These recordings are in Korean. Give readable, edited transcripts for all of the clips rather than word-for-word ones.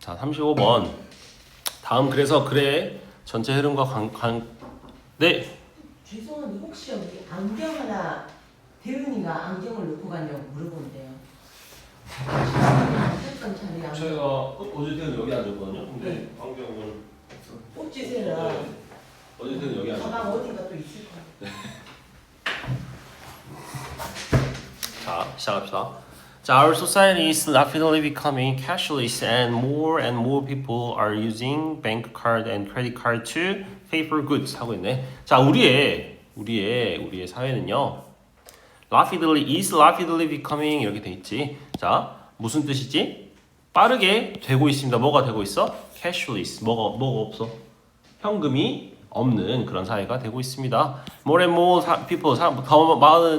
자, 35번. 다음 그래서 글의 전체 흐름과 네. 죄송한데 혹시 여기 안경 하나 대은이가 안경을 놓고 갔냐고 물어본대요. 어쨌든 자리 안경. 저희가 어제 때는 여기 앉았거든요. 근데 네. 안경은 꼭지세라. 어제 때는 여기 앉았어요. 가방 어딘가 또 있을 거야. 자, 시작합시다. 자, our society is rapidly becoming cashless and more people are using bank card and credit card to pay for goods 하고 있네. 자, 우리의 사회는요. rapidly becoming 이렇게 돼 있지. 자, 무슨 뜻이지? 빠르게 되고 있습니다. 뭐가 되고 있어? cashless. 뭐가 없어? 현금이 없는 그런 사회가 되고 있습니다. More and more people,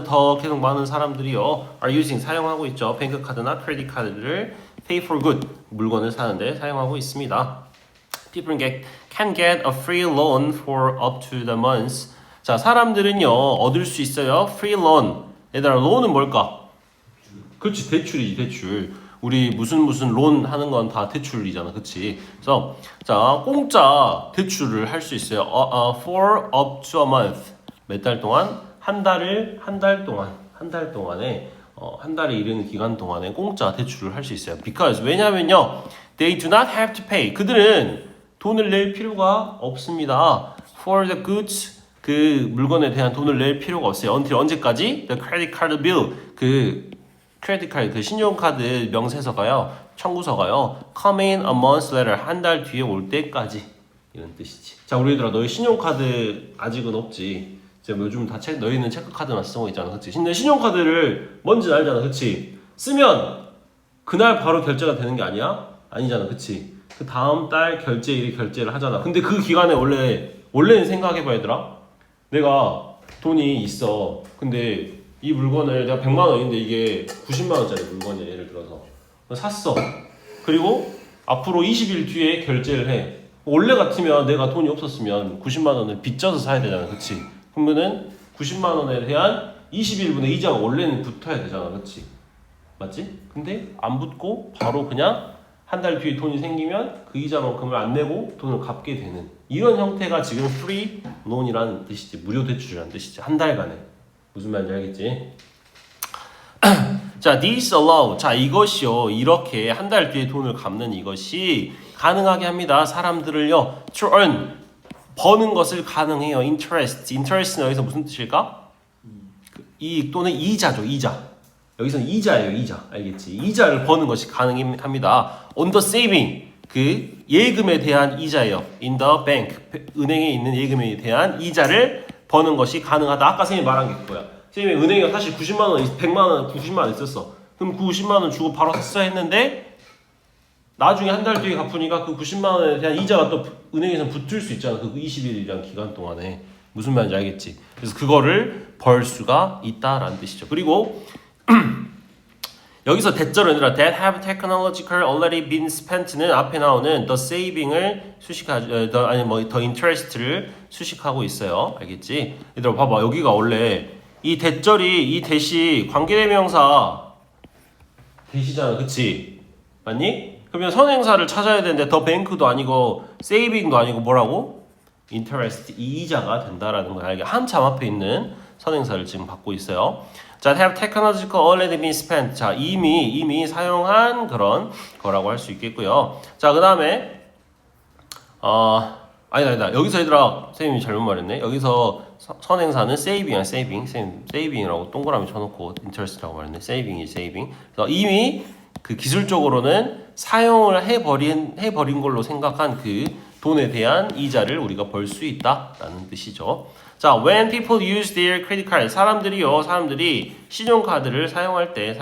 더 계속 많은 사람들이요 are using 사용하고 있죠. 뱅크 카드나 크레딧 카드를 pay for good 물건을 사는데 사용하고 있습니다. People can get a free loan for up to the months. 자, 사람들은요 얻을 수 있어요. free loan. 얘들아, 론은 뭘까? 그렇지, 대출이지, 대출. 우리 무슨 론 하는 건 다 대출이잖아, 그렇지? 그래서 자, 공짜 대출을 할 수 있어요. For up to a month. 몇 달 동안? 한 달에 한 달에 이르는 기간 동안에 공짜 대출을 할 수 있어요. Because 왜냐면요, they do not have to pay. 그들은 돈을 낼 필요가 없습니다. For the goods. 그 물건에 대한 돈을 낼 필요가 없어요. until 언제까지? The credit card bill. 그 크레딧 카드, 그 신용카드 명세서가요, 청구서가요, come in a month later, 한 달 뒤에 올 때까지 이런 뜻이지. 자, 우리 얘들아, 너희 신용카드 아직은 없지. 이제 요즘 다 너희는 체크카드만 쓰고 있잖아, 그렇지? 근데 신용카드를 뭔지 알잖아, 그렇지? 쓰면 그날 바로 결제가 되는 게 아니야? 아니잖아, 그렇지? 그 다음 달 결제일에 결제를 하잖아. 근데 그 기간에 원래는 생각해봐, 얘들아. 내가 돈이 있어. 근데 이 물건을 내가 100만 원인데 이게 90만 원짜리 물건이야, 예를 들어서. 샀어. 그리고 앞으로 20일 뒤에 결제를 해. 원래 같으면 내가 돈이 없었으면 90만 원을 빚져서 사야 되잖아, 그치? 그러면은 90만 원에 대한 21분의 이자가 원래는 붙어야 되잖아, 그치? 맞지? 근데 안 붙고 바로 그냥 한 달 뒤에 돈이 생기면 그 이자만큼을 안 내고 돈을 갚게 되는 이런 형태가 지금 free loan이라는 뜻이지. 무료 대출이라는 뜻이지. 한 달간에. 무슨 말인지 알겠지? 자, this allow. 자, 이것이요. 이렇게 한 달 뒤에 돈을 갚는 이것이 가능하게 합니다. 사람들을요. to earn. 버는 것을 가능해요. interest. interest는 여기서 무슨 뜻일까? 이익 또는 이자죠. 이자. 여기서는 이자예요. 이자. 알겠지? 이자를 버는 것이 가능합니다. on the saving. 그 예금에 대한 이자예요. in the bank. 은행에 있는 예금에 대한 이자를 버는 것이 가능하다. 아까 선생님이 말한 게 그거야. 선생님이 은행에 사실 90만 원, 100만 원, 90만 원 있었어. 그럼 90만 원 주고 바로 샀어야 했는데 나중에 한 달 뒤에 갚으니까 그 90만 원에 대한 이자가 또 은행에서 붙을 수 있잖아. 그 20일이란 기간 동안에. 무슨 말인지 알겠지? 그래서 그거를 벌 수가 있다라는 뜻이죠. 그리고 여기서 대절은 아니라 that have technological already been spent는 앞에 나오는 the saving을 the interest를 수식하고 있어요. 알겠지? 얘들아 봐봐. 여기가 원래 이 대절이 이 대시 관계대명사 대시잖아. 그치? 맞니? 그러면 선행사를 찾아야 되는데 the bank도 아니고 saving도 아니고 뭐라고? interest 이자가 된다라는 걸 알게 한참 앞에 있는 선행사를 지금 받고 있어요. 자, have technological already been spent. 자, 이미 사용한 그런 거라고 할 수 있겠고요. 자, 그 다음에 아니다. 여기서 얘들아, 선생님이 잘못 말했네. 여기서 선행사는 saving이야, saving이라고 동그라미 쳐놓고 interest라고 말했네. saving. 그래서 이미 그 기술적으로는 사용을 해버린 걸로 생각한 그 돈에 대한 이자를 우리가 벌 수 있다라는 뜻이죠. 자, when people use their credit card, 사람들이 신용카드를 사용할 때,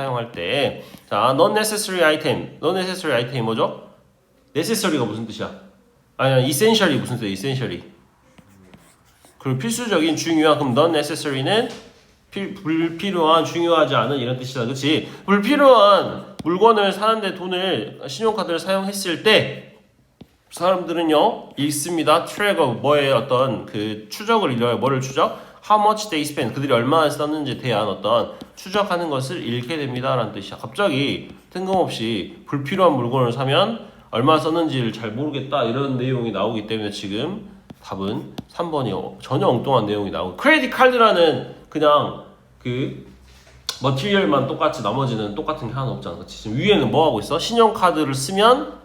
자, non-necessary item이 뭐죠? necessary가 무슨 뜻이야? 아니, essentially 무슨 뜻이야? essentially. 그리고 필수적인, 중요한, 그럼 non-necessary는 불필요한, 중요하지 않은 이런 뜻이다, 그렇지? 불필요한 물건을 사는데 신용카드를 사용했을 때 사람들은요 읽습니다. track 뭐의 어떤 그 추적을 이뤄요. 뭐를 추적? How much they spend. 그들이 얼마나 썼는지에 대한 어떤 추적하는 것을 읽게 됩니다라는 뜻이야. 갑자기 뜬금없이 불필요한 물건을 사면 얼마 썼는지를 잘 모르겠다 이런 내용이 나오기 때문에 지금 답은 3번이요. 전혀 엉뚱한 내용이 나오고 크레딧 카드라는 그냥 그 머티리얼만 똑같이 나머지는 똑같은 게 하나 없잖아. 그치? 지금 위에는 뭐 하고 있어? 신용카드를 쓰면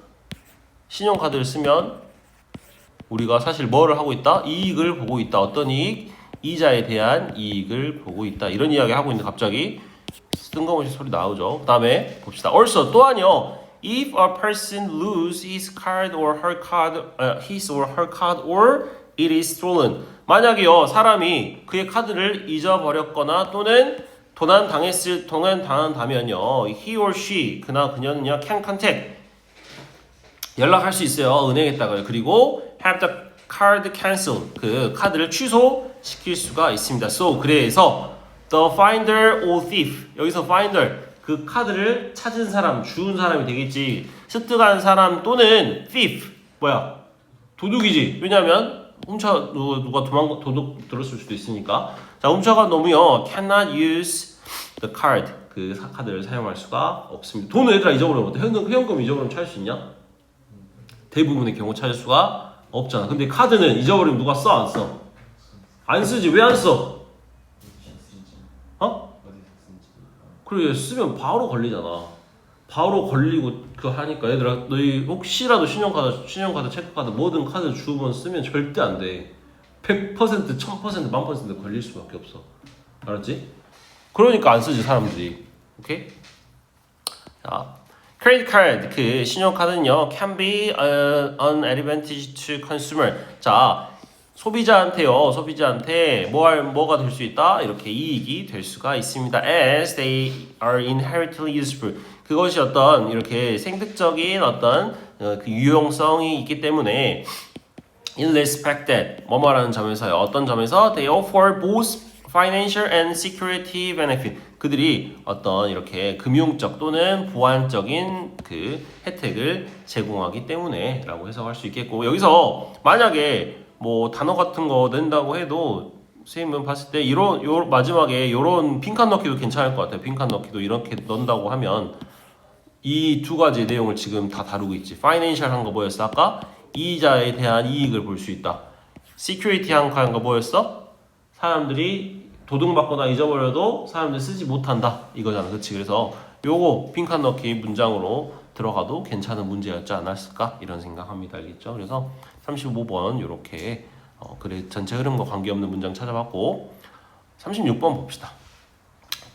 우리가 사실 뭐를 하고 있다? 이익을 보고 있다. 어떤 이익? 이자에 대한 이익을 보고 있다. 이런 이야기 하고 있는데 갑자기 뜬금없이 소리 나오죠. 그 다음에 봅시다. Also 또한요. If a person lose his card or her card, his or her card, or it is stolen. 만약에요 사람이 그의 카드를 잊어버렸거나 또는 도난당한다면요, he or she 그나 그녀는요 can contact 연락할 수 있어요 은행에다가요. 그리고 have the card cancelled 그 카드를 취소시킬 수가 있습니다. So 그래서 the finder or thief 여기서 finder 그 카드를 찾은 사람, 주운 사람이 되겠지. 습득한 사람 또는 thief 뭐야? 도둑이지. 왜냐하면 누가 도둑 들었을 수도 있으니까. 자, 훔쳐간 놈이요 cannot use the card 그 카드를 사용할 수가 없습니다. 돈을 얘들아 잊어버리면 어때? 회원금 잊어버리면 찾을 수 있냐? 대부분의 경우 찾을 수가 없잖아. 근데 카드는 잊어버리면 누가 써? 안 써? 안 쓰지. 왜 안 써? 어? 그래 쓰면 바로 걸리잖아. 바로 걸리고 그거 하니까 얘들아 너희 혹시라도 신용카드, 체크카드 모든 카드 주문 쓰면 절대 안 돼. 100%, 1000%, 1000% 걸릴 수밖에 없어. 알았지? 그러니까 안 쓰지 사람들이. 오케이? 자, 크레딧 카드 그 신용카드는요 can be an advantage to consumer. 자, 소비자한테 뭐가 될 수 있다? 이렇게 이익이 될 수가 있습니다. As they are inherently useful. 그것이 어떤 이렇게 생득적인 어떤 그 유용성이 있기 때문에 in respect that 뭐뭐라는 점에서요. 어떤 점에서 they offer both financial and security benefit. 그들이 어떤 이렇게 금융적 또는 보안적인 그 혜택을 제공하기 때문에라고 해석할 수 있겠고 여기서 만약에 뭐 단어 같은 거 낸다고 해도 선생님은 봤을 때 요 마지막에 요런 빈칸 넣기도 괜찮을 것 같아요. 빈칸 넣기도 이렇게 넣는다고 하면 이 두 가지 내용을 지금 다 다루고 있지. 파이낸셜 한 거 뭐였어? 아까 이자에 대한 이익을 볼 수 있다. 시큐리티 한 거 뭐였어? 사람들이 도둑받거나 잊어버려도 사람들이 쓰지 못한다 이거잖아. 그치? 그래서 요거 빈칸 넣기 문장으로 들어가도 괜찮은 문제였지 않았을까 이런 생각합니다. 알겠죠? 그래서 35번 이렇게 그래 전체 흐름과 관계없는 문장 찾아봤고 36번 봅시다.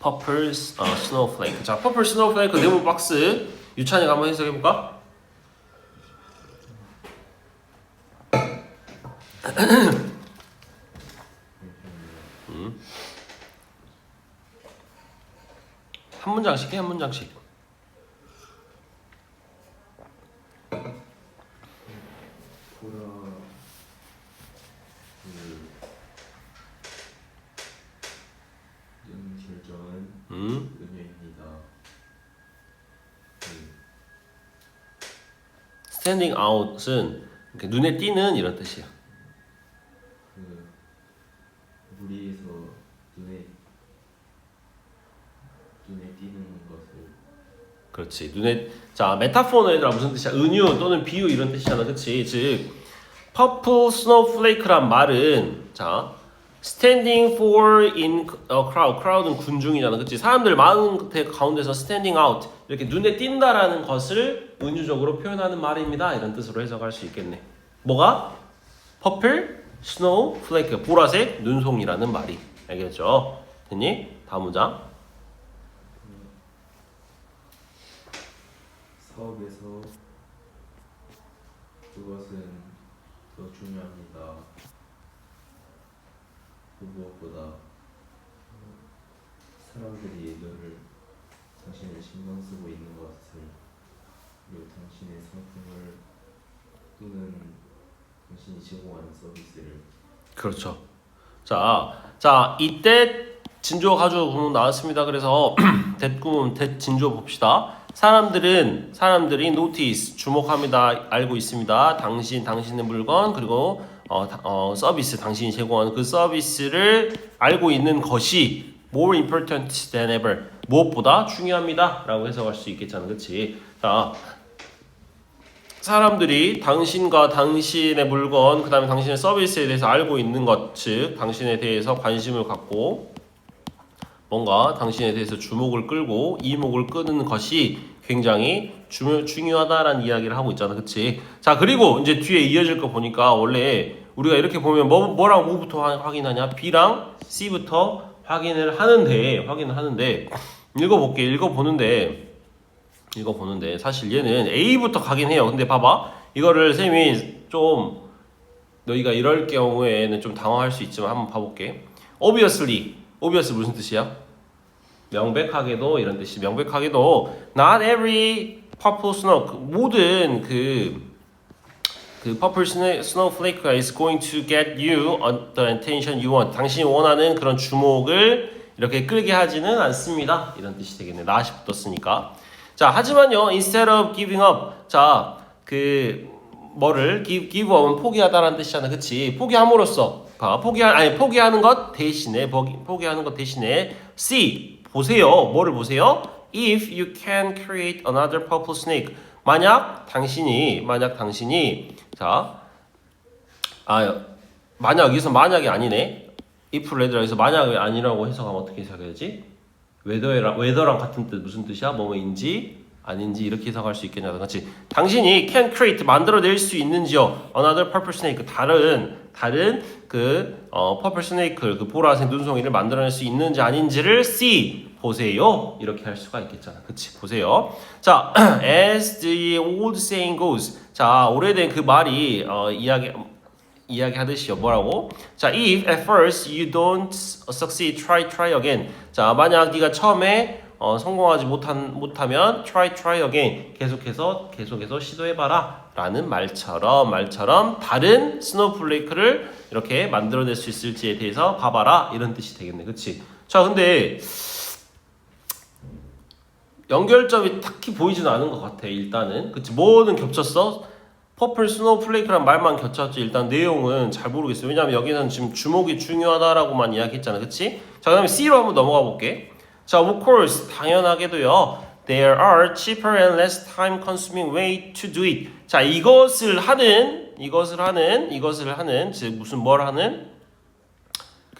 Purple snowflake. 자, Purple snowflake 네모 박스 유찬이가 한번 해석해 볼까? 한 문장씩 해, 한 문장씩. 은혜입니다. Standing out은 이렇게 눈에 띄는 이런 뜻이야. 그 무리에서 눈에 띄는 것을. 그렇지. 자, 메타포는 얘들아 무슨 뜻이야? 은유 또는 비유 이런 뜻이잖아. 그치? 즉 Purple snowflake란 말은 자 standing for in a crowd. crowd은 군중이잖아. 그치? 사람들 많은 가운데서 standing out. 이렇게 눈에 띈다라는 것을 은유적으로 표현하는 말입니다. 이런 뜻으로 해석할 수 있겠네. 뭐가? Purple snowflake. 보라색 눈송이라는 말이. 알겠죠? 됐니? 다음 문장. 사업에서 그것은 더 중요합니다. 무엇보다 사람들이 늘 당신을 신경 쓰고 있는 것을 그리고 당신의 상품을 또는 당신이 제공하는 서비스를. 그렇죠. 자 이때 진조 가지고 구문 나왔습니다. 그래서 대구문 진조 봅시다. 사람들이 notice 주목합니다. 알고 있습니다. 당신의 물건 그리고 서비스 당신이 제공하는 그 서비스를 알고 있는 것이 more important than ever 무엇보다 중요합니다. 라고 해석할 수 있겠잖아. 그치? 자 사람들이 당신과 당신의 물건, 그 다음에 당신의 서비스에 대해서 알고 있는 것, 즉 당신에 대해서 관심을 갖고 뭔가 당신에 대해서 주목을 끌고 이목을 끄는 것이 굉장히 중요하다라는 이야기를 하고 있잖아, 그치? 자, 그리고 이제 뒤에 이어질 거 보니까 원래 우리가 이렇게 보면 뭐랑 뭐부터 확인하냐? B랑 C부터 확인을 하는데 읽어보는데 사실 얘는 A부터 가긴 해요. 근데 봐봐, 이거를 쌤이 좀 너희가 이럴 경우에는 좀 당황할 수 있지만 한번 봐볼게. obvious 무슨 뜻이야? 명백하게도 이런 뜻이. 명백하게도 not every purple snow, 모든 그 purple snowflake is going to get you the attention you want. 당신이 원하는 그런 주목을 이렇게 끌게 하지는 않습니다. 이런 뜻이 되겠네. not이 붙었으니까. 자, 하지만요, instead of giving up. 자, 뭐를 give up은 포기하다라는 뜻이잖아, 그치? 포기함으로써, 포기하는 것 대신에 C 보세요. 뭐를 보세요? If you can create another purple snake. 만약 당신이 여기서 만약이 아니네. if red라고 해서 만약이 아니라고 해석하면 어떻게 해석해야지? whether랑 같은 뜻 무슨 뜻이야? 뭐뭐인지 아닌지 이렇게 해석할 수 있겠냐, 그렇지? 당신이 can create 만들어낼 수 있는지요? another purple snake 다른 purple snake를 그 보라색 눈송이를 만들어낼 수 있는지 아닌지를 see 보세요 이렇게 할 수가 있겠잖아, 그치? 보세요. 자, as the old saying goes. 자, 오래된 그 말이 이야기하듯이요. 뭐라고? 자, if at first you don't succeed, try again. 자, 만약 네가 처음에 성공하지 못하면 try again. 계속해서 시도해봐라 라는 말처럼 다른 스노우플레이크를 이렇게 만들어낼 수 있을지에 대해서 봐봐라 이런 뜻이 되겠네, 그치? 자, 근데 연결점이 딱히 보이지는 않은 것 같아. 일단은 그치? 뭐는 겹쳤어? 퍼플 스노우플레이크란 말만 겹쳤지 일단 내용은 잘 모르겠어요. 왜냐면 여기는 지금 주목이 중요하다라고만 이야기했잖아, 그치? 자, 그 다음에 C로 한번 넘어가 볼게. 자, of course 당연하게도요. There are cheaper and less time consuming way to do it. 자, 이것을 하는 즉 무슨 뭘 하는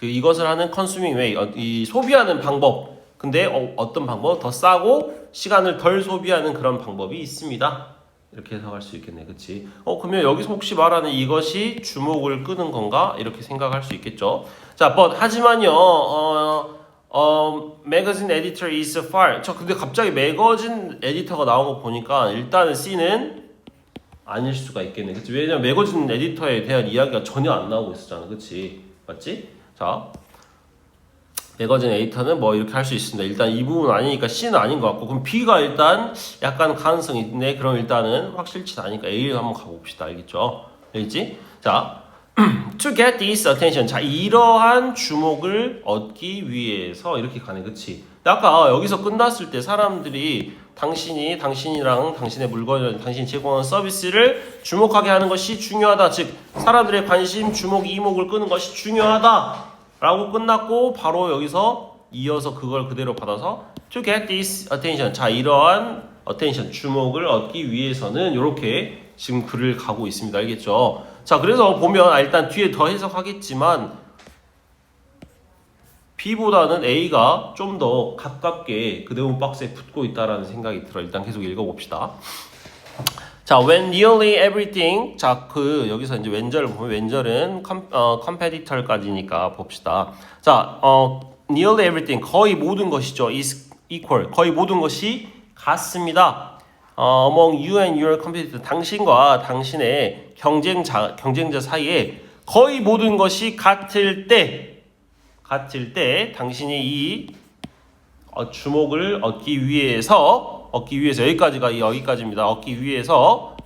이것을 하는 consuming way, 이 소비하는 방법. 근데 어떤 방법? 더 싸고 시간을 덜 소비하는 그런 방법이 있습니다. 이렇게 해석할 수 있겠네, 그치? 그러면 여기서 혹시 말하는 이것이 주목을 끄는 건가? 이렇게 생각할 수 있겠죠. 자, 하지만요, magazine editor is far. 근데 갑자기 매거진 에디터가 나온 거 보니까 일단은 C는 아닐 수가 있겠네, 그치? 왜냐면 매거진 에디터에 대한 이야기가 전혀 안 나오고 있었잖아, 그치? 맞지? 자, 매거진 에디터는 뭐 이렇게 할 수 있습니다. 일단 이 부분 아니니까 C는 아닌 것 같고, 그럼 B가 일단 약간 가능성이 있네. 그럼 일단은 확실치 않으니까 A를 한번 가봅시다. 알겠죠? 알겠지? 자, to get this attention. 자, 이러한 주목을 얻기 위해서 이렇게 가네, 그치? 아까 여기서 끝났을 때 사람들이 당신이랑 당신의 물건, 당신이 제공하는 서비스를 주목하게 하는 것이 중요하다. 즉, 사람들의 관심, 주목, 이목을 끄는 것이 중요하다. 라고 끝났고 바로 여기서 이어서 그걸 그대로 받아서 to get this attention. 자, 이러한 attention, 주목을 얻기 위해서는 이렇게 지금 글을 가고 있습니다. 알겠죠? 자, 그래서 보면 일단 뒤에 더 해석하겠지만 B보다는 A가 좀 더 가깝게 그 내용 박스에 붙고 있다라는 생각이 들어. 일단 계속 읽어봅시다. 자, when nearly everything. 자, 여기서 이제 웬절을 보면 웬절은 competitor까지니까 봅시다. 자, nearly everything. 거의 모든 것이죠. is equal. 거의 모든 것이 같습니다. among you and your competitor. 당신과 당신의 경쟁자 사이에 거의 모든 것이 같을 때 당신이 이 주목을 얻기 위해서 여기까지입니다. 얻기 위해서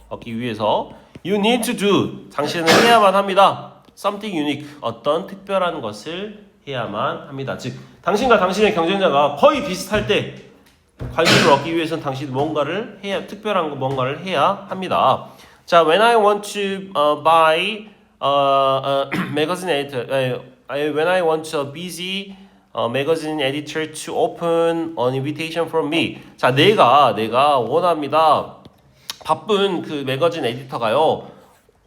you need to do. 당신은 해야만 합니다. something unique. 어떤 특별한 것을 해야만 합니다. 즉, 당신과 당신의 경쟁자가 거의 비슷할 때 관심을 얻기 위해서는 당신이 특별한 뭔가를 해야 합니다. 자, when I want to buy magazine editor, when I want a busy magazine editor to open an invitation from me. 자, 내가 원합니다. 바쁜 그 매거진 에디터가요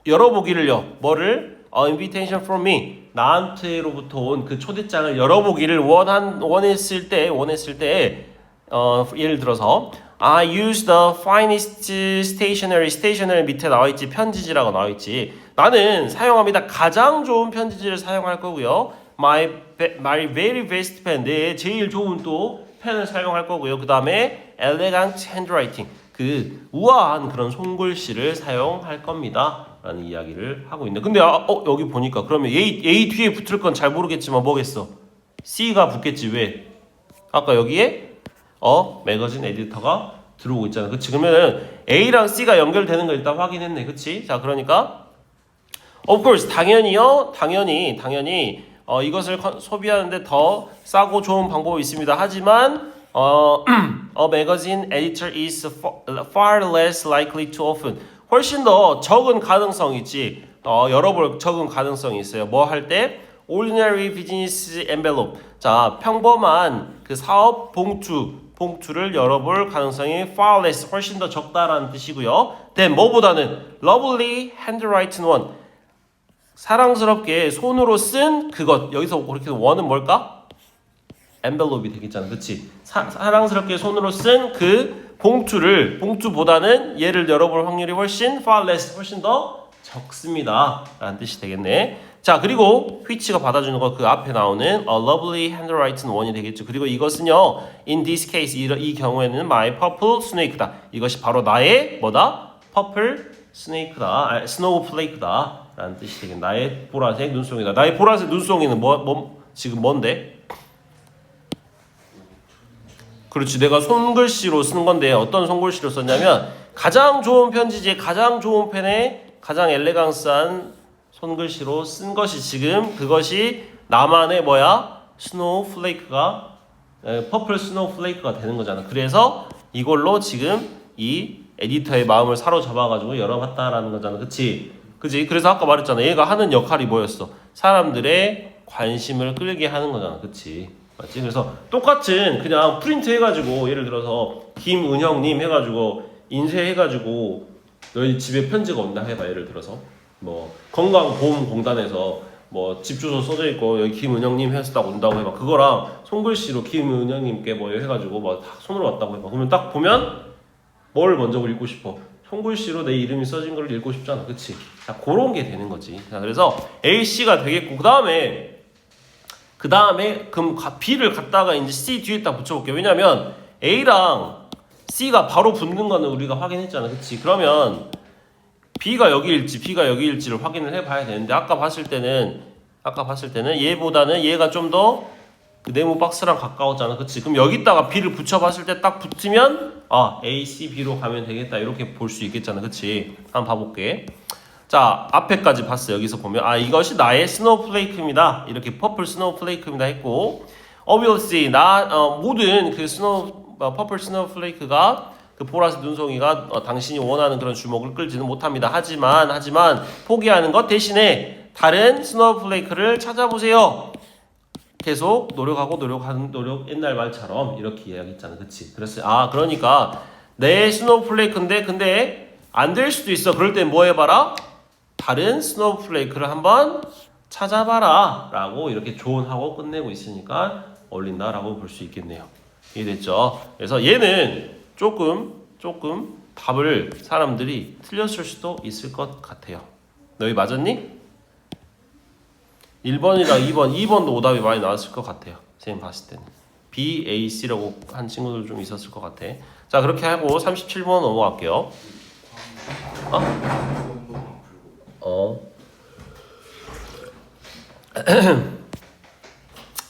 열어보기를요 뭐를 invitation from me 나한테로부터 온 그 초대장을 열어보기를 원했을 때 예를 들어서 I use the finest stationery 밑에 나와있지 편지지라고 나와있지 나는 사용합니다 가장 좋은 편지지를 사용할 거고요 my very best pen 내 제일 좋은 또 펜을 사용할 거고요 그 다음에 elegant handwriting 그 우아한 그런 손글씨를 사용할 겁니다 라는 이야기를 하고 있네 근데 여기 보니까 그러면 A 뒤에 붙을 건 잘 모르겠지만 뭐겠어 C가 붙겠지 왜 아까 여기에 매거진 에디터가 들어오고 있잖아 그치 그러면은 A랑 C가 연결되는 걸 일단 확인했네 그치 자 그러니까 of course 당연히 이것을 소비하는데 더 싸고 좋은 방법이 있습니다 하지만 a magazine editor is far less likely to often 훨씬 더 적은 가능성이 있지 열어볼 적은 가능성이 있어요 뭐 할 때 ordinary business envelope 자 평범한 그 사업 봉투를 열어볼 가능성이 far less 훨씬 더 적다라는 뜻이고요 then 뭐보다는 lovely handwritten one 사랑스럽게 손으로 쓴 그것 여기서 그렇게 원은 뭘까? envelope이 되겠잖아 그치? 사랑스럽게 손으로 쓴 그 봉투보다는 얘를 열어볼 확률이 far less 훨씬 더 적습니다 라는 뜻이 되겠네 자 그리고 which가 받아주는 거 그 앞에 나오는 a lovely handwritten one이 되겠죠 그리고 이것은요 in this case 이 경우에는 my purple snake다 이것이 바로 나의 뭐다? purple snake다 snowflake다 라는 뜻이 되겠네 나의 보라색 눈송이다 나의 보라색 눈송이는 지금 뭔데? 그렇지 내가 손글씨로 쓰는 건데 어떤 손글씨로 썼냐면 가장 좋은 편지지에 가장 좋은 펜에 가장 엘레강스한 손글씨로 쓴 것이 지금 그것이 나만의 스노우플레이크가 퍼플 스노우플레이크가 되는 거잖아 그래서 이걸로 지금 이 에디터의 마음을 사로잡아가지고 열어봤다라는 거잖아 그치? 그래서 아까 말했잖아 얘가 하는 역할이 뭐였어? 사람들의 관심을 끌게 하는 거잖아 그치? 맞지? 그래서 똑같은 그냥 프린트 해가지고 예를 들어서 김은형님 해가지고 인쇄해가지고 너희 집에 편지가 온다 해봐 예를 들어서 뭐 건강보험공단에서 뭐 집 주소 써져 있고 여기 김은형님 했다고 온다고 해봐 그거랑 손글씨로 김은형님께 뭐 해가지고 뭐 다 손으로 왔다고 해봐 그러면 딱 보면 뭘 먼저 읽고 싶어 손글씨로 내 이름이 써진 걸 읽고 싶잖아 그치? 자 그런 게 되는 거지 자 그래서 A, C가 되겠고 그 다음에 그럼 B를 갖다가 이제 C 뒤에 딱 붙여볼게요. 왜냐면 A랑 C가 바로 붙는 거는 우리가 확인했잖아. 그치? 그러면 B가 여기일지 B가 여기일지를 확인을 해봐야 되는데 아까 봤을 때는 얘보다는 얘가 좀 더 그 네모 박스랑 가까웠잖아. 그치? 그럼 여기다가 B를 붙여봤을 때 딱 붙으면 A, C, B로 가면 되겠다. 이렇게 볼 수 있겠잖아. 그치? 한번 봐볼게. 자 앞에까지 봤어 여기서 보면 이것이 나의 스노우플레이크입니다 이렇게 퍼플 스노우플레이크입니다 했고 obviously 모든 그 퍼플 스노우플레이크가 그 보라색 눈송이가 당신이 원하는 그런 주목을 끌지는 못합니다 하지만 포기하는 것 대신에 다른 스노우플레이크를 찾아보세요 계속 노력하는 노력 옛날 말처럼 이렇게 이야기했잖아 그치 그래서 그러니까 내 스노우플레이크인데 근데 안 될 수도 있어 그럴 땐 뭐 해봐라 다른 스노우플레이크를 한번 찾아봐라 라고 이렇게 조언하고 끝내고 있으니까 어울린다 라고 볼 수 있겠네요 이해됐죠? 그래서 얘는 조금 답을 사람들이 틀렸을 수도 있을 것 같아요 너희 맞았니? 1번이랑 2번도 오답이 많이 나왔을 것 같아요 선생님 봤을 때는 B, A, C라고 한 친구들 좀 있었을 것 같아 자 그렇게 하고 37번 넘어갈게요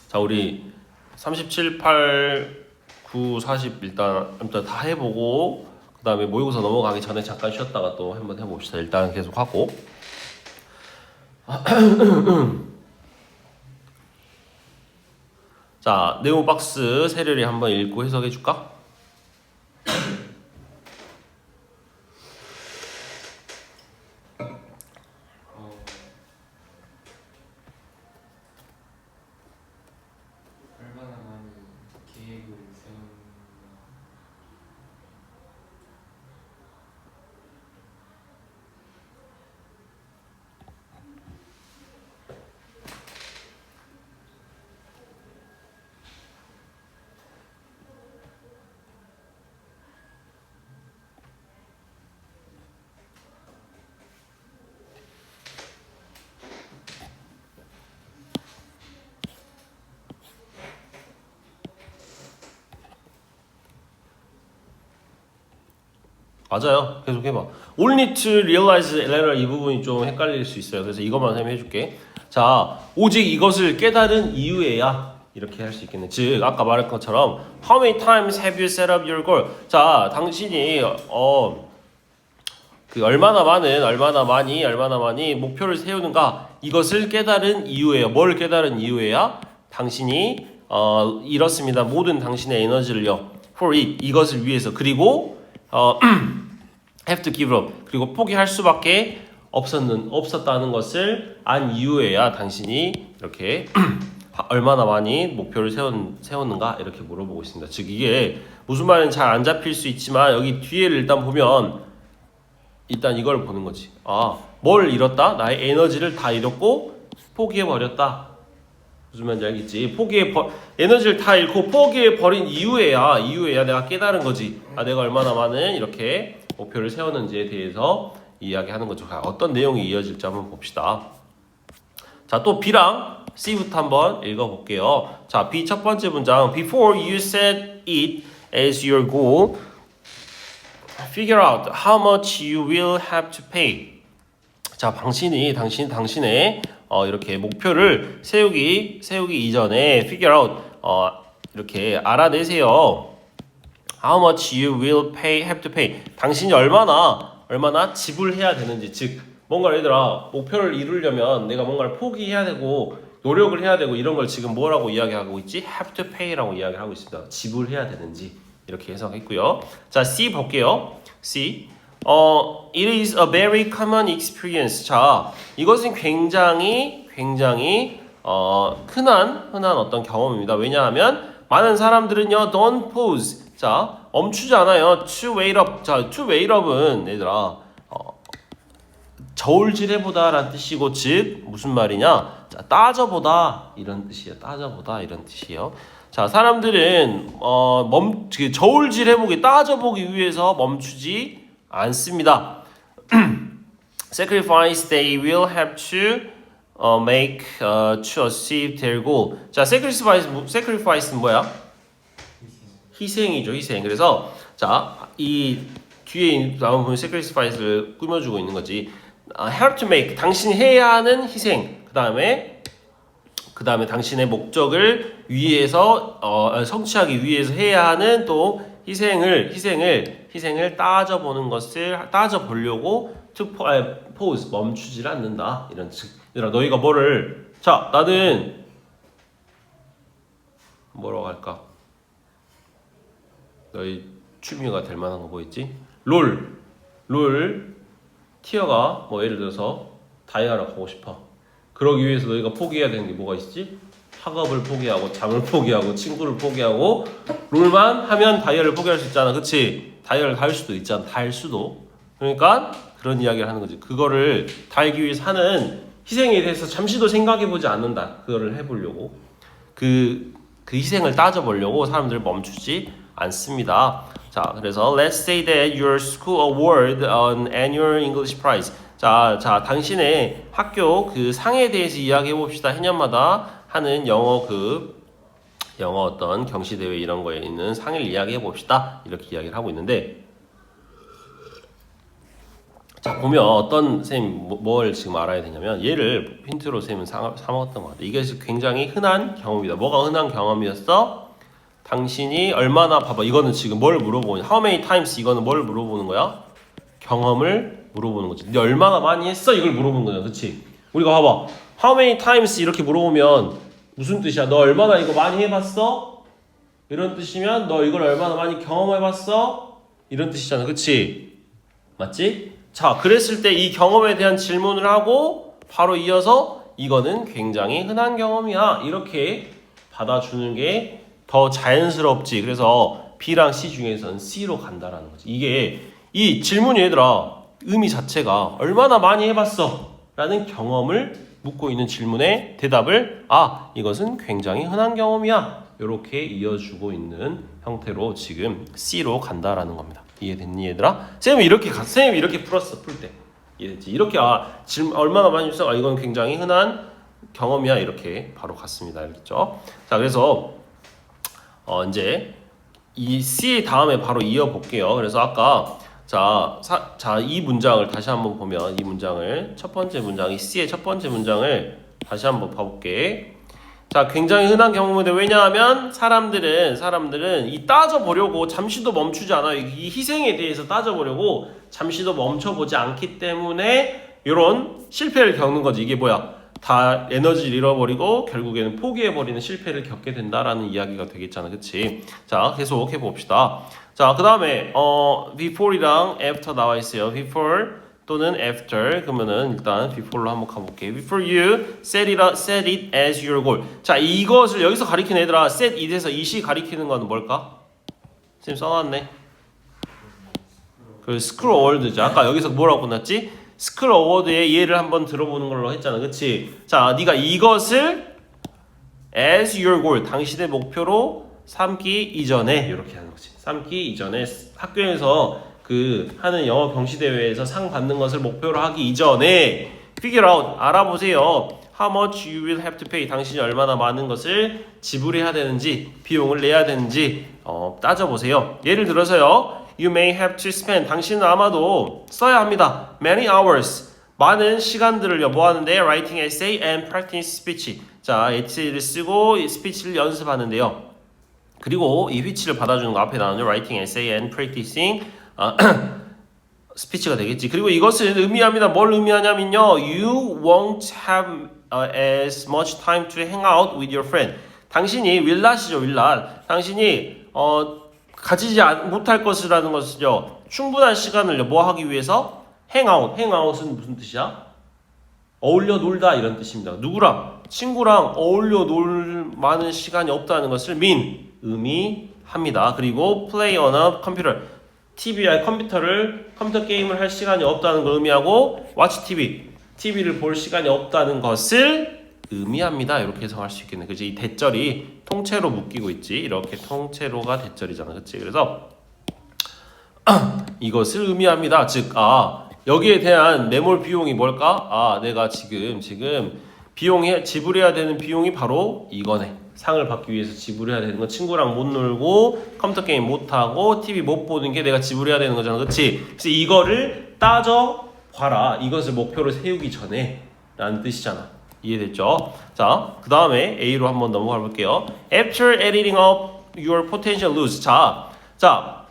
자 우리 37, 8, 9, 40 일단 다 해보고 그 다음에 모의고사 넘어가기 전에 잠깐 쉬었다가 또 한번 해봅시다 일단 계속 하고 자 네모 박스 세례리 한번 읽고 해석해 줄까? 얼마나 많은 계획을 세우는가 맞아요. 계속 해봐. Only to realize later 이 부분이 좀 헷갈릴 수 있어요. 그래서 이것만 설명해 줄게. 자, 오직 이것을 깨달은 이후에야 이렇게 할 수 있겠네. 즉 아까 말한 것처럼 How many times have you set up your goal? 자, 당신이 그 얼마나 많이 목표를 세우는가 이것을 깨달은 이후에야 뭘 깨달은 이후에야 당신이 이렇습니다. 모든 당신의 에너지를요. For it 이것을 위해서 그리고 have to give up 그리고 포기할 수밖에 없었다는 것을 안 이후에야 당신이 이렇게 얼마나 많이 목표를 세웠는가 이렇게 물어보고 있습니다. 즉 이게 무슨 말인지 잘 안 잡힐 수 있지만 여기 뒤에를 일단 보면 일단 이걸 보는 거지. 뭘 잃었다? 나의 에너지를 다 잃었고 포기해버렸다. 무슨 말인지 알겠지? 에너지를 다 잃고 포기해버린 이후에야 내가 깨달은 거지. 내가 얼마나 많은 이렇게 목표를 세웠는지에 대해서 이야기하는 거죠. 어떤 내용이 이어질지 한번 봅시다. 자, 또 B랑 C부터 한번 읽어볼게요. 자, B 첫 번째 문장. Before you set it as your goal, figure out how much you will have to pay. 자, 당신의 이렇게 목표를 세우기 이전에 figure out 이렇게 알아내세요. How much you will have to pay. 당신이 얼마나 지불해야 되는지. 즉 뭔가 얘들아 목표를 이루려면 내가 뭔가를 포기해야 되고 노력을 해야 되고 이런 걸 지금 뭐라고 이야기하고 있지? have to pay라고 이야기를 하고 있습니다. 지불해야 되는지 이렇게 해석했고요. 자, C 볼게요. C. It is a very common experience. 자, 이것은 굉장히 흔한 어떤 경험입니다. 왜냐하면 많은 사람들은요, don't pause. 자, 멈추지 않아요. To wait up. 자, to wait up은 얘들아 저울질해보다라는 뜻이고, 즉 무슨 말이냐? 자, 따져보다 이런 뜻이에요. 자, 사람들은 저울질해보기, 따져보기 위해서 멈추지 않습니다. Sacrifice they will have to make to achieve their goal. 자, sacrifice는 뭐야? 희생이죠, 희생. 그래서 자, 이 뒤에 나온 보면 sacrifice를 꾸며주고 있는 거지. have to make 당신이 해야 하는 희생. 그 다음에 당신의 목적을 위해서 성취하기 위해서 해야 하는 또 희생을 따져보려고 to pause 멈추질 않는다. 이런 즉 너희가 뭐를 자 나는 뭐라고 할까? 너희 취미가 될 만한 거 뭐 있지? 롤 티어가 뭐 예를 들어서 다이아를 가고 싶어. 그러기 위해서 너희가 포기해야 되는 게 뭐가 있지? 학업을 포기하고 잠을 포기하고 친구를 포기하고 롤만 하면 다이아를 포기할 수 있잖아. 그치? 다이아를 달 수도 있잖아. 달 수도. 그러니까 그런 이야기를 하는 거지. 그거를 달기 위해서 하는 희생에 대해서 잠시도 생각해보지 않는다. 그거를 해보려고. 그 희생을 따져보려고 사람들을 멈추지 않습니다. 자, 그래서 let's say that your school award an annual English prize. 자, 당신의 학교 그 상에 대해서 이야기해 봅시다. 해년마다 하는 영어 어떤 경시 대회 이런 거에 있는 상을 이야기해 봅시다. 이렇게 이야기를 하고 있는데, 자 보면 어떤 쌤 뭘 지금 알아야 되냐면 얘를 힌트로 쌤은 삼았던 것 같아요. 이게 굉장히 흔한 경험이다. 뭐가 흔한 경험이었어? 당신이 얼마나 봐봐. 이거는 지금 뭘 물어보냐? How many times 이거는 뭘 물어보는 거야? 경험을 물어보는 거지. 근데 얼마나 많이 했어? 이걸 물어보는 거잖아. 그치? 우리가 봐봐. How many times 이렇게 물어보면 무슨 뜻이야? 너 얼마나 이거 많이 해봤어? 이런 뜻이면 너 이걸 얼마나 많이 경험해봤어? 이런 뜻이잖아. 그치? 맞지? 자, 그랬을 때 이 경험에 대한 질문을 하고 바로 이어서 이거는 굉장히 흔한 경험이야. 이렇게 받아주는 게 더 자연스럽지. 그래서 B랑 C 중에서는 C로 간다라는 거지. 이게 이 질문이 얘들아 의미 자체가 얼마나 많이 해봤어? 라는 경험을 묻고 있는 질문의 대답을 이것은 굉장히 흔한 경험이야. 이렇게 이어주고 있는 형태로 지금 C로 간다라는 겁니다. 이해됐니 얘들아? 쌤이 이렇게 풀었어. 풀 때 이해됐지? 이렇게 질문 얼마나 많이 했어? 이건 굉장히 흔한 경험이야. 이렇게 바로 갔습니다. 알겠죠? 자, 그래서 이제 이 C 다음에 바로 이어볼게요. 그래서 아까 자, 이 문장을 다시 한번 보면 이 문장을 첫 번째 문장, 이 C의 첫 번째 문장을 다시 한번 봐볼게. 자, 굉장히 흔한 경우인데 왜냐하면 사람들은 이 따져보려고 잠시도 멈추지 않아요. 이 희생에 대해서 따져보려고 잠시도 멈춰보지 않기 때문에 이런 실패를 겪는 거지. 이게 뭐야? 다 에너지를 잃어버리고 결국에는 포기해버리는 실패를 겪게 된다라는 이야기가 되겠잖아. 그치? 자, 계속 해봅시다. 자, 그 다음에 before이랑 after 나와 있어요. before 또는 after. 그러면은 일단 before로 한번 가볼게요. Before you set it as your goal. 자, 이것을 여기서 가리키는 얘들아, set it에서 it이 가리키는 거는 뭘까? 지금 써놨네. 그 scrollwor드죠. 아까 여기서 뭐라고 끝났지? scrollwor드의 예를 한번 들어보는 걸로 했잖아. 그치? 자, 네가 이것을 as your goal, 당신의 목표로 삼기 이전에 이렇게 하는 거지. 삼기 이전에 학교에서 그 하는 영어 경시 대회에서 상 받는 것을 목표로 하기 이전에 figure out, 알아보세요. How much you will have to pay, 당신이 얼마나 많은 것을 지불해야 되는지, 비용을 내야 되는지 따져보세요. 예를 들어서요, you may have to spend, 당신은 아마도 써야 합니다. many hours, 많은 시간들을요 뭐 하는데? writing essay and practice speech. 자, 에세이를 쓰고 스피치를 연습하는데요. 그리고 이 which를 받아주는 거 앞에 나오는 writing essay and practicing 스피치가 되겠지. 그리고 이것은 의미합니다. 뭘 의미하냐면요, you won't have as much time to hang out with your friend. 당신이 will not이죠, will not. 당신이 가지지 못할 것이라는 것은요, 충분한 시간을 뭐 하기 위해서? hang out. hang out은 무슨 뜻이야? 어울려 놀다 이런 뜻입니다. 누구랑? 친구랑 어울려 놀 많은 시간이 없다는 것을 mean, 의미합니다. 그리고 play on a computer, TV와 컴퓨터 게임을 할 시간이 없다는 걸 의미하고 watch TV, TV를 볼 시간이 없다는 것을 의미합니다. 이렇게 해석할 수 있겠네. 그치? 이 대절이 통째로 묶이고 있지. 이렇게 통째로가 대절이잖아. 그치? 그래서 이것을 의미합니다. 즉, 여기에 대한 매몰 비용이 뭘까? 내가 지금 지불해야 되는 비용이 바로 이거네. 상을 받기 위해서 지불해야 되는 건 친구랑 못 놀고 컴퓨터 게임 못 하고 TV 못 보는 게 내가 지불해야 되는 거잖아. 그치? 그래서 이거를 따져봐라. 이것을 목표로 세우기 전에 라는 뜻이잖아. 이해됐죠? 자, 그 다음에 A로 한번 넘어가 볼게요. After adding up your potential loss. 자,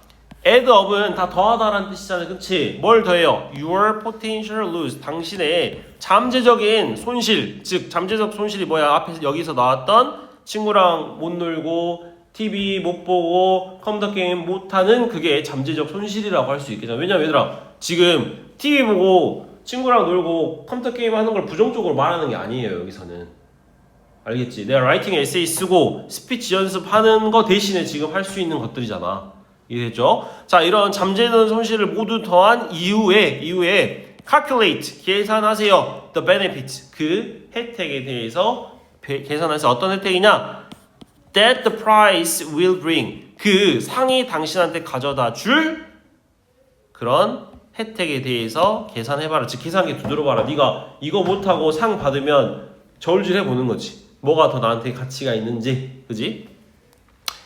add up은 다 더하다라는 뜻이잖아요. 그치? 뭘 더해요? Your potential loss. 당신의 잠재적인 손실. 즉, 잠재적 손실이 뭐야? 앞에 여기서 나왔던 친구랑 못 놀고 TV 못 보고 컴퓨터 게임 못 하는 그게 잠재적 손실이라고 할 수 있겠잖아. 왜냐면 얘들아, 지금 TV 보고 친구랑 놀고 컴퓨터 게임 하는 걸 부정적으로 말하는 게 아니에요. 여기서는. 알겠지? 내가 라이팅 에세이 쓰고 스피치 연습하는 거 대신에 지금 할 수 있는 것들이잖아. 이해됐죠? 자, 이런 잠재적 손실을 모두 더한 이후에 calculate, 계산하세요. The benefits, 그 혜택에 대해서 계산해서 어떤 혜택이냐? That the price will bring, 그 상이 당신한테 가져다 줄 그런 혜택에 대해서 계산해봐라. 즉, 계산기 두드려봐라. 네가 이거 못하고 상 받으면 저울질 해보는 거지. 뭐가 더 나한테 가치가 있는지. 그지?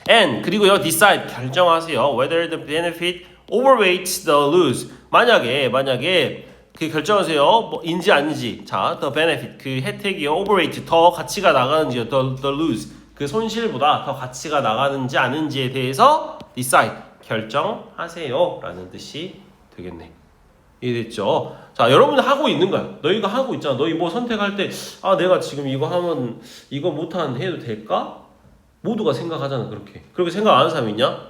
And 그리고요, decide, 결정하세요. Whether the benefit overweights the loss. 만약에 그 결정하세요. 뭐 인지 아닌지. 자, the benefit, 그 혜택이요, overweight, 더 가치가 나가는지요, the lose, 그 손실보다 더 가치가 나가는지 아닌지에 대해서 decide, 결정하세요 라는 뜻이 되겠네. 이해됐죠? 자, 여러분들 하고 있는 거야. 너희가 하고 있잖아. 너희 뭐 선택할 때 내가 지금 이거 하면 이거 못하는데 해도 될까? 모두가 생각하잖아. 그렇게 생각 안 하는 사람 있냐?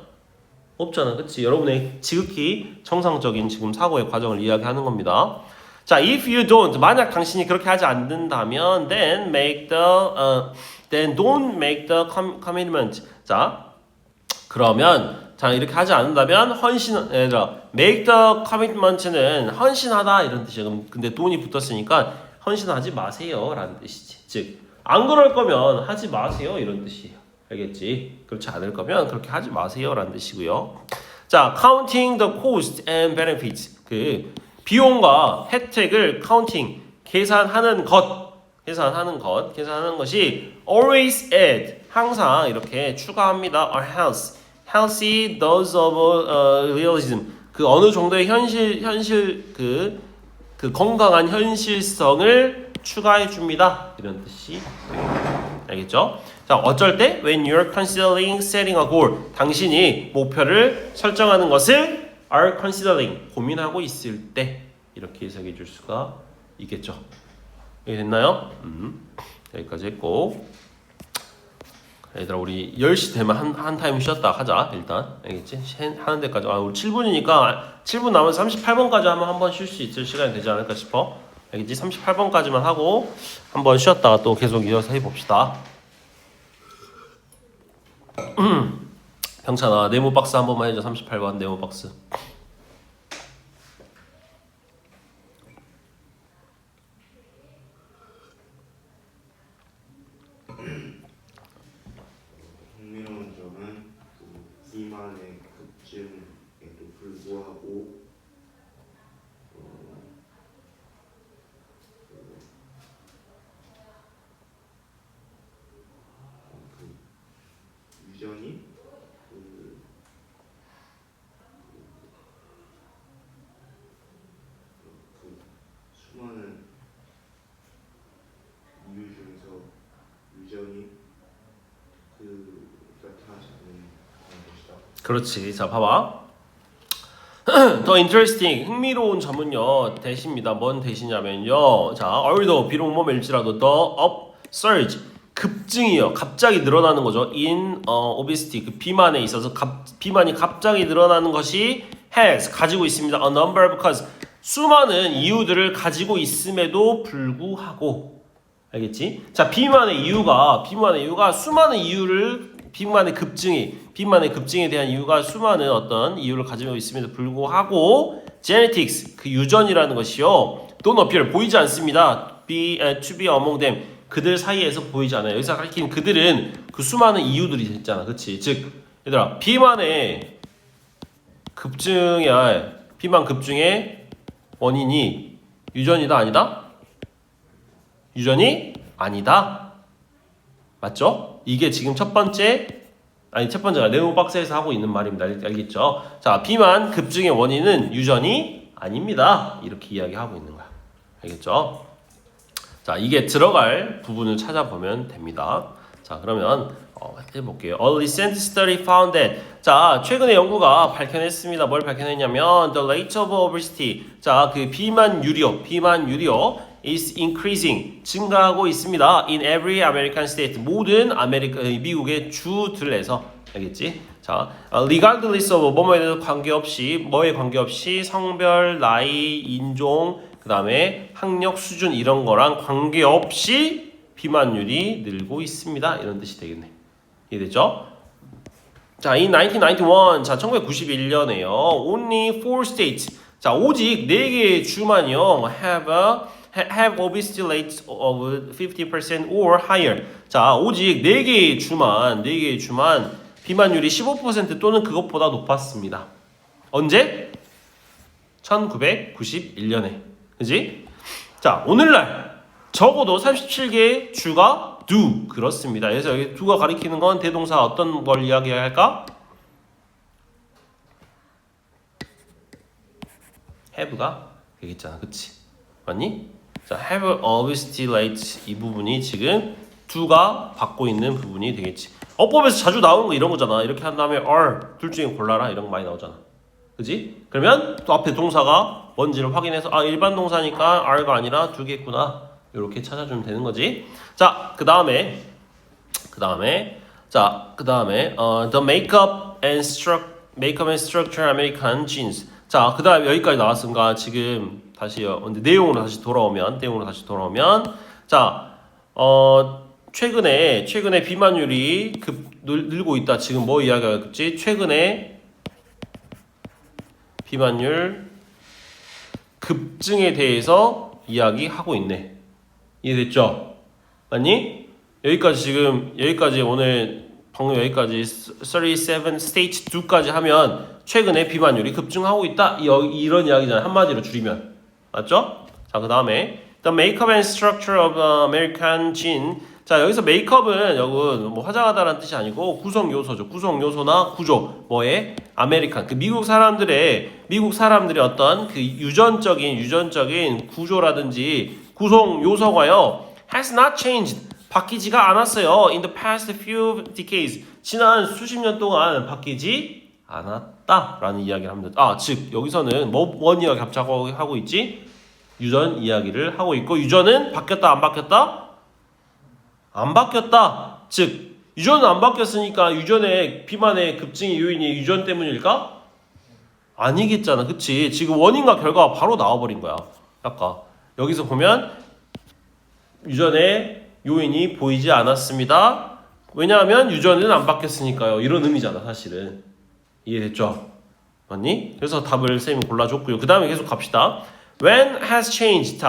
없잖아. 그치? 여러분의 지극히 정상적인 지금 사고의 과정을 이야기하는 겁니다. 자, if you don't, 만약 당신이 그렇게 하지 않는다면 then don't make the commitment. 자, 그러면 이렇게 하지 않는다면 make the commitment는 헌신하다 이런 뜻이야. 근데 돈이 붙었으니까 헌신하지 마세요 라는 뜻이지. 즉, 안 그럴 거면 하지 마세요 이런 뜻이에요. 알겠지? 그렇지 않을 거면 그렇게 하지 마세요 라는 뜻이고요. 자, counting the cost and benefits, 그 비용과 혜택을 counting, 계산하는 것이 always add, 항상 이렇게 추가합니다. a healthy dose of realism, 그 그 어느 정도의 그 건강한 현실성을 추가해 줍니다. 이런 뜻이 되겠네요. 알겠죠? 자, 어쩔 때 when you're considering setting a goal, 당신이 목표를 설정하는 것을 are considering, 고민하고 있을 때 이렇게 해석해 줄 수가 있겠죠. 이해됐나요? 여기까지 했고, 얘들아 우리 10시 되면 한 타임 쉬었다 하자. 일단 알겠지? 하는 데까지. 우리 7분이니까 7분 남아서 38번까지 하면 한번 쉴 수 있을 시간이 되지 않을까 싶어. 알겠지? 38번까지만 하고 한번 쉬었다가 또 계속 이어서 해봅시다. 병찬아 네모 박스 한 번만 해줘. 38번 네모 박스. 흥미로운 점은 그 비만의 급증에도 불구하고 유전이 수많은 이유 중에서 유전이 나타나는 것이다. 그렇지. 자, 봐봐. 더 interesting, 흥미로운 점은요, 대시입니다. 뭔 대시냐면요. 자, although, 비록 몸일지라도 더 upsurge, 급증이요. 갑자기 늘어나는 거죠. in obesity, 그 비만에 있어서 비만이 갑자기 늘어나는 것이 has, 가지고 있습니다. a number of causes, 수많은 이유들을 가지고 있음에도 불구하고. 알겠지? 자, 비만의 이유가 수많은 이유를 비만의 급증에 대한 이유가 수많은 어떤 이유를 가지고 있음에도 불구하고 genetics, 그 유전이라는 것이요, don't appear, 보이지 않습니다. to be among them, 그들 사이에서 보이지 않아요. 여기서 가리키는 그들은 그 수많은 이유들이 있잖아. 그치? 즉 얘들아, 비만 급증의 원인이 유전이다 아니다? 유전이 아니다. 맞죠? 이게 지금 첫 번째가 네모 박스에서 하고 있는 말입니다. 알겠죠? 자, 비만 급증의 원인은 유전이 아닙니다. 이렇게 이야기하고 있는 거야. 알겠죠? 자, 이게 들어갈 부분을 찾아보면 됩니다. 자, 그러면 해볼게요. A recent study found that, 자, 최근의 연구가 밝혀냈습니다. 뭘 밝혀냈냐면 the rate of obesity, 자, 그 비만 유료 is increasing, 증가하고 있습니다. in every American state, 모든 미국의 주들에서. 알겠지? 자, regardless of, 뭐뭐에 관계없이 성별, 나이, 인종, 그 다음에 학력 수준 이런 거랑 관계없이 비만율이 늘고 있습니다. 이런 뜻이 되겠네. 이해됐죠? 자, in 1991, 자, 1991년에요. only 4 states, 자, 오직 4개의 주만요, have obesity rates of 50% or higher. 자, 오직 4개의 주만 비만율이 15% 또는 그것보다 높았습니다. 언제? 1991년에. 그지? 자, 오늘날 적어도 37개의 주가 do, 그렇습니다. 그래서 여기 do가 가리키는 건 대동사 어떤 걸 이야기할까? have가 되겠잖아. 그치? 맞니? 자, have obesity rate, 이 부분이 지금 do가 받고 있는 부분이 되겠지. 어법에서 자주 나오는 거 이런 거잖아. 이렇게 한 다음에 are, 둘 중에 골라라, 이런 거 많이 나오잖아. 그지? 그러면 또 앞에 동사가 뭔지를 확인해서 일반 동사니까 are가 아니라 2개구나, 이렇게 찾아주면 되는 거지. 자, 그 다음에 the makeup and structure American genes. 자, 그 다음에 여기까지 나왔으니까 지금 다시요. 근데 내용으로 다시 돌아오면, 자, 최근에 비만율이 늘고 있다. 지금 뭐 이야기하겠지? 최근에 비만율 급증에 대해서 이야기하고 있네. 이해됐죠? 맞니? 여기까지 오늘 방금 여기까지 37 stage 2까지 하면 최근에 비만율이 급증하고 있다. 이런 이야기잖아요. 한마디로 줄이면. 맞죠? 자, 그 다음에 The makeup and structure of American gene. 자, 여기서 메이크업은 여기 뭐 화장하다라는 뜻이 아니고 구성 요소죠. 구성 요소나 구조. 뭐에? 아메리칸. 그 미국 사람들의 어떤 그 유전적인 구조라든지 구성 요소가요. has not changed. 바뀌지가 않았어요. in the past few decades. 지난 수십 년 동안 바뀌지 않았다라는 이야기를 합니다. 즉 여기서는 뭔 이야기 갑자기 하고 있지? 유전 이야기를 하고 있고 유전은 바뀌었다 안 바뀌었다? 안 바뀌었다. 즉 유전은 안 바뀌었으니까 유전의 비만의 급증의 요인이 유전 때문일까? 아니겠잖아. 그치? 지금 원인과 결과가 바로 나와버린 거야. 아까 여기서 보면 유전의 요인이 보이지 않았습니다. 왜냐하면 유전은 안 바뀌었으니까요. 이런 의미잖아 사실은. 이해됐죠? 맞니? 그래서 답을 쌤이 골라줬고요. 그 다음에 계속 갑시다. When has changed?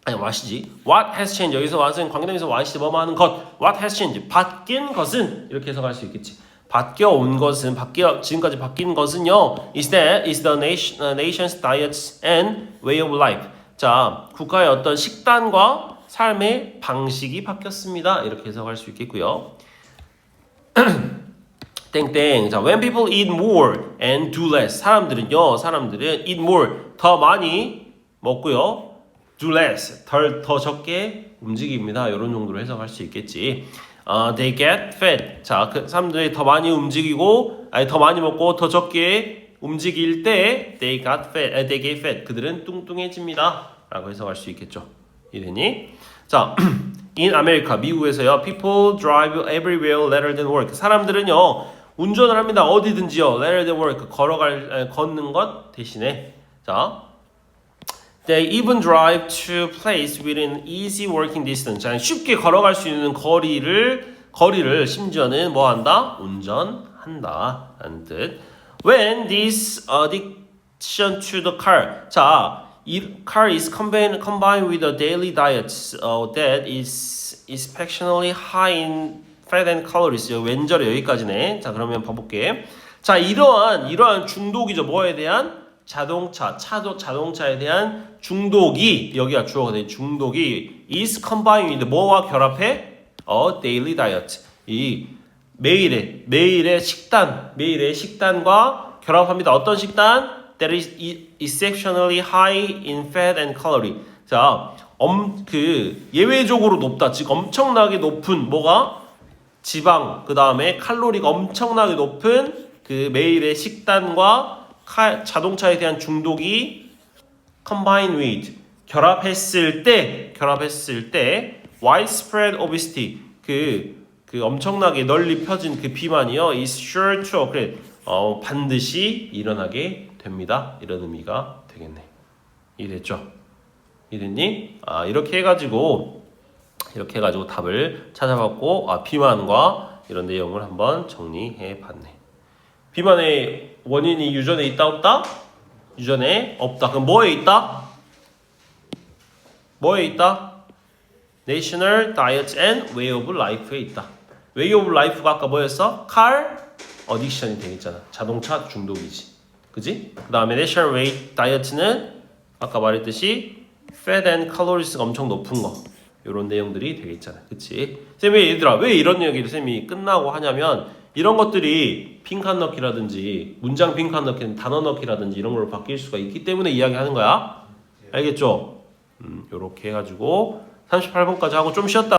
what이지? What has changed? 여기서 what은 관계대명사 what이 뭐뭐 하는 것. What has changed? 바뀐 것은 이렇게 해석할 수 있겠지. 바뀌어온 것은 지금까지 바뀐 것은요. is the nation's diets and way of life. 자, 국가의 어떤 식단과 삶의 방식이 바뀌었습니다. 이렇게 해석할 수 있겠고요. 땡땡. 자, when people eat more and do less. 사람들은 eat more 더 많이 먹고요. do less 더 적게 움직입니다. 이런 정도로 해석할 수 있겠지. They get fat. 자, 그 사람들이 더 많이 움직이고 더 많이 먹고 더 적게 움직일 때 they get fat. 그들은 뚱뚱해집니다. 라고 해석할 수 있겠죠. 이해되니? 자, in America, 미국에서요. People drive everywhere rather than work. 사람들은요. 운전을 합니다. 어디든지요. rather than work. 걷는 것 대신에. 자, they even drive to place within easy working distance. 자, 쉽게 걸어갈 수 있는 거리를 심지어는 뭐 한다? 운전한다. 라는 뜻. When this addiction to the car. 자, car is combined with a daily diet that is exceptionally high in fat and calories. 왼절에 여기까지네. 자, 그러면 봐볼게. 자, 이러한 중독이죠. 뭐에 대한? 자동차에 대한 중독이 여기가 주어가 돼. 중독이 is combined with 뭐와 결합해? daily diet. 이 매일의 식단과 결합합니다. 어떤 식단? That is exceptionally high in fat and calorie. 자, 예외적으로 높다. 즉 엄청나게 높은 뭐가? 지방, 그 다음에 칼로리가 엄청나게 높은 그 매일의 식단과 자동차에 대한 중독이 combined with 결합했을 때 widespread obesity 그 엄청나게 널리 펴진 그 비만이요 is sure to occur. 반드시 일어나게 됩니다. 이런 의미가 되겠네. 이해됐죠? 이해됐니? 이렇게 해가지고 답을 찾아봤고 비만과 이런 내용을 한번 정리해봤네. 비만의 원인이 유전에 있다 없다? 유전에 없다. 그럼 뭐에 있다? National Diet and Way of Life에 있다. Way of Life가 아까 뭐였어? Car Addiction이 되겠잖아. 자동차 중독이지. 그지? 그 다음에 National Way Diet는 아까 말했듯이 Fat and Calories가 엄청 높은 거. 이런 내용들이 되겠잖아. 그치? 쌤이 얘들아 왜 이런 얘기를 쌤이 끝나고 하냐면 이런 것들이 빈칸 넣기라든지 문장 빈칸 넣기, 단어 넣기라든지 이런 걸로 바뀔 수가 있기 때문에 이야기하는 거야. 알겠죠? 요렇게 해가지고 38번까지 하고 좀 쉬었다